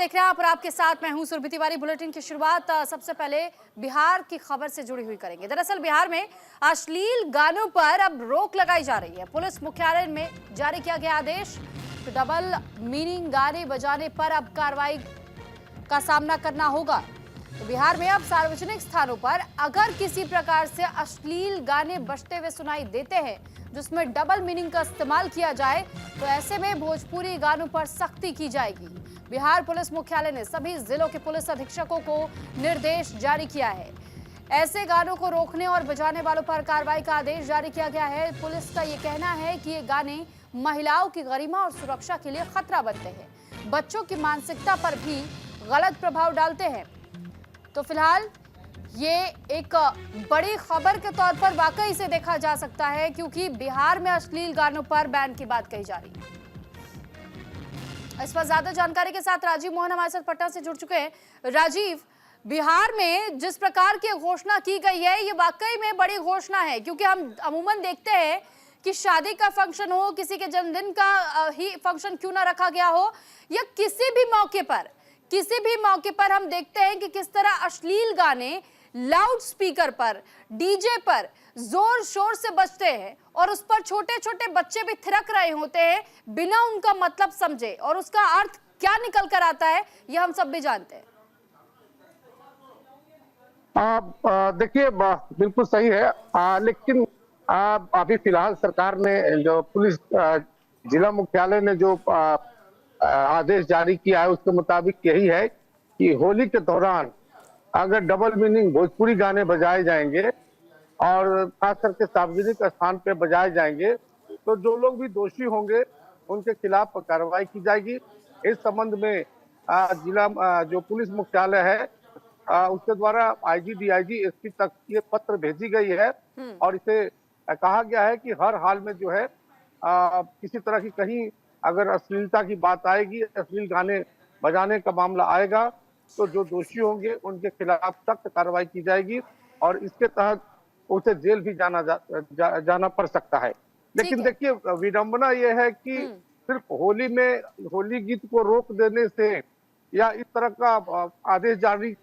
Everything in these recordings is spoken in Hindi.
देख रहे हैं आप और आपके साथ मैं हूं सुरभि तिवारी। बुलेटिन की शुरुआत सबसे पहले बिहार की खबर से जुड़ी हुई करेंगे। दरअसल बिहार में अश्लील गानों पर अब रोक लगाई जा रही है। पुलिस मुख्यालय में जारी किया गया आदेश, तो डबल मीनिंग गाने बजाने पर अब कार्रवाई का सामना करना होगा। तो बिहार में अब सार्वजनिक स्थानों पर अगर किसी प्रकार से अश्लील गाने बजते हुए सुनाई देते हैं जिसमें डबल मीनिंग का इस्तेमाल किया जाए, तो ऐसे में भोजपुरी गानों पर सख्ती की जाएगी। बिहार पुलिस मुख्यालय ने सभी जिलों के पुलिस अधीक्षकों को निर्देश जारी किया है। ऐसे गानों को रोकने और बजाने वालों पर कार्रवाई का आदेश जारी किया गया है। पुलिस का ये कहना है कि ये गाने महिलाओं की गरिमा और सुरक्षा के लिए खतरा बनते हैं, बच्चों की मानसिकता पर भी गलत प्रभाव डालते हैं। तो फिलहाल ये एक बड़ी खबर के तौर पर वाकई से देखा जा सकता है, क्योंकि बिहार में अश्लील गानों पर बैन की बात कही जा रही है। इस पर ज्यादा जानकारी के साथ राजीव मोहन हमारे साथ पटना से जुड़ चुके हैं। राजीव, बिहार में जिस प्रकार की घोषणा की गई है, ये वाकई में बड़ी घोषणा है, क्योंकि हम अमूमन देखते हैं कि शादी का फंक्शन हो, किसी के जन्मदिन का ही फंक्शन क्यों ना रखा गया हो, या किसी भी मौके पर हम देखते हैं कि किस तरह अश्लील गाने लाउड स्पीकर पर, डीजे पर जोर शोर से बजते हैं और उस पर छोटे छोटे बच्चे भी थिरक रहे होते हैं बिना उनका मतलब समझे, और उसका अर्थ क्या निकल कर आता है यह हम सब भी जानते हैं। देखिए, बिल्कुल सही है। लेकिन अभी फिलहाल सरकार ने जो पुलिस जिला मुख्यालय ने जो आदेश जारी किया है उसके मुताबिक यही है कि होली के दौरान अगर डबल मीनिंग भोजपुरी गाने बजाए जाएंगे और खास करके सार्वजनिक स्थान पे बजाए जाएंगे, तो जो लोग भी दोषी होंगे उनके खिलाफ कार्रवाई की जाएगी। इस संबंध में जिला जो पुलिस मुख्यालय है उसके द्वारा आईजी, डीआईजी, एसपी तक ये पत्र भेजी गई है और इसे कहा गया है कि हर हाल में जो है किसी तरह की कहीं अगर अश्लीलता की बात आएगी, अश्लील गाने बजाने का मामला आएगा, तो जो दोषी होंगे उनके खिलाफ सख्त कार्रवाई की जाएगी और इसके तहत उसे जेल भी जाना पड़ सकता है। लेकिन देखिए, विडंबना यह है कि सिर्फ होली में होली गीत को रोक देने से या इस तरह का आदेश जारी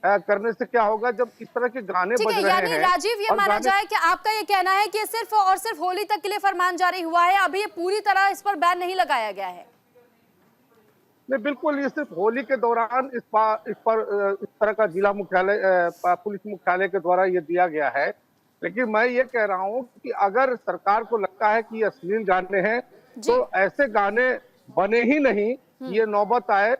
करने से क्या होगा जब इस तरह के गाने बज रहे यानी हैं। राजीव, ये माना जाए कि आपका ये कहना है कि सिर्फ और सिर्फ होली तक के लिए फरमान जारी हुआ है, अभी ये पूरी तरह इस पर बैन नहीं लगाया गया है? नहीं, बिल्कुल, ये सिर्फ होली के दौरान इस तरह का जिला मुख्यालय पुलिस मुख्यालय के द्वारा ये दिया गया है। लेकिन मैं ये कह रहा हूँ कि अगर सरकार को लगता है कि अश्लील गाने हैं तो ऐसे गाने बने ही नहीं, ये नौबत आए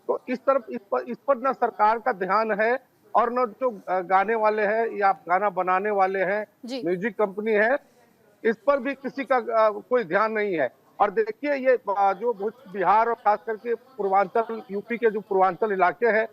तो इस पर न सरकार का ध्यान है और न जो गाने वाले हैं या गाना बनाने वाले हैं, म्यूजिक कंपनी है, इस पर भी किसी का कोई ध्यान नहीं है। और देखिए, ये जो बिहार और खास करके पूर्वांचल यूपी के जो पूर्वांचल इलाके हैं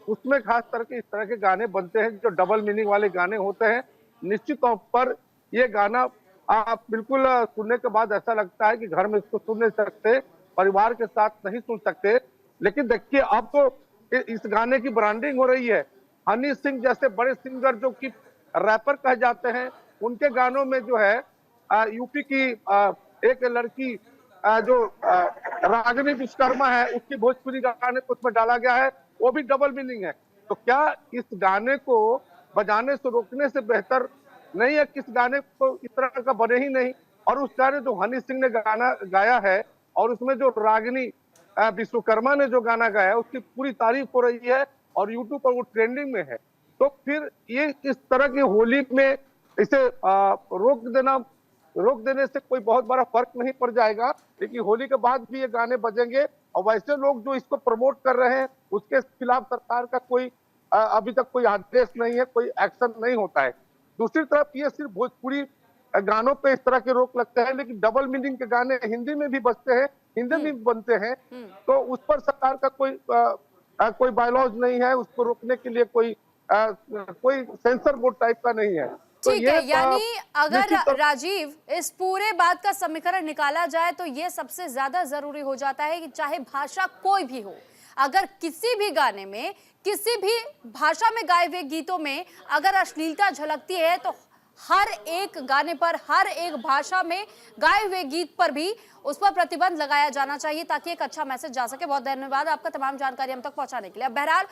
उसमें खास करके इस तरह के गाने बनते हैं जो डबल मीनिंग वाले गाने होते हैं। निश्चित तौर पर ये गाना आप बिल्कुल सुनने के बाद ऐसा लगता है कि घर में इसको सुन नहीं सकते, परिवार के साथ नहीं सुन सकते। लेकिन देखिए, अब तो इस गाने की ब्रांडिंग हो रही है। हनी सिंह जैसे बड़े सिंगर जो कि रैपर कहे जाते हैं, उनके गानों में जो है यूपी की एक लड़की जो रागिनी विश्वकर्मा है उसकी भोजपुरी गाने को उसमें डाला गया है, वो भी डबल मीनिंग है। तो क्या इस गाने को बजाने से रोकने से बेहतर नहीं है किस गाने को इस तरह का बने ही नहीं? और उस गाने जो हनी सिंह ने गाना गाया है और उसमें जो रागिनी विश्वकर्मा ने जो गाना गाया है उसकी पूरी तारीफ हो रही है और यूट्यूब पर वो ट्रेंडिंग में है। तो फिर ये इस तरह की होली में इसे रोक देने से कोई बहुत बड़ा फर्क नहीं पड़ जाएगा, लेकिन होली के बाद भी ये गाने बजेंगे और वैसे लोग जो इसको प्रमोट कर रहे हैं उसके खिलाफ सरकार का कोई अभी तक कोई आदेश नहीं है, कोई एक्शन नहीं होता है। दूसरी तरफ ये सिर्फ भोजपुरी गानों पे इस तरह के रोक लगता है, लेकिन डबल मीनिंग के गाने हिंदी में भी बजते हैं, हिंदी में भी बनते हैं, तो उस पर सरकार का कोई बायलॉज नहीं है, उसको रोकने के लिए कोई सेंसर बोर्ड टाइप का नहीं है। ठीक है, यानी अगर राजीव इस पूरे बात का समीकरण निकाला जाए तो ये सबसे ज्यादा जरूरी हो जाता है कि चाहे भाषा कोई भी हो, अगर किसी भी गाने में, किसी भी भाषा में गाए हुए गीतों में अगर अश्लीलता झलकती है तो हर एक गाने पर, हर एक भाषा में गाए हुए गीत पर भी उस पर प्रतिबंध लगाया जाना चाहिए ताकि एक अच्छा मैसेज जा सके। बहुत धन्यवाद आपका तमाम जानकारी हम तक पहुंचाने के लिए। अब बहरहाल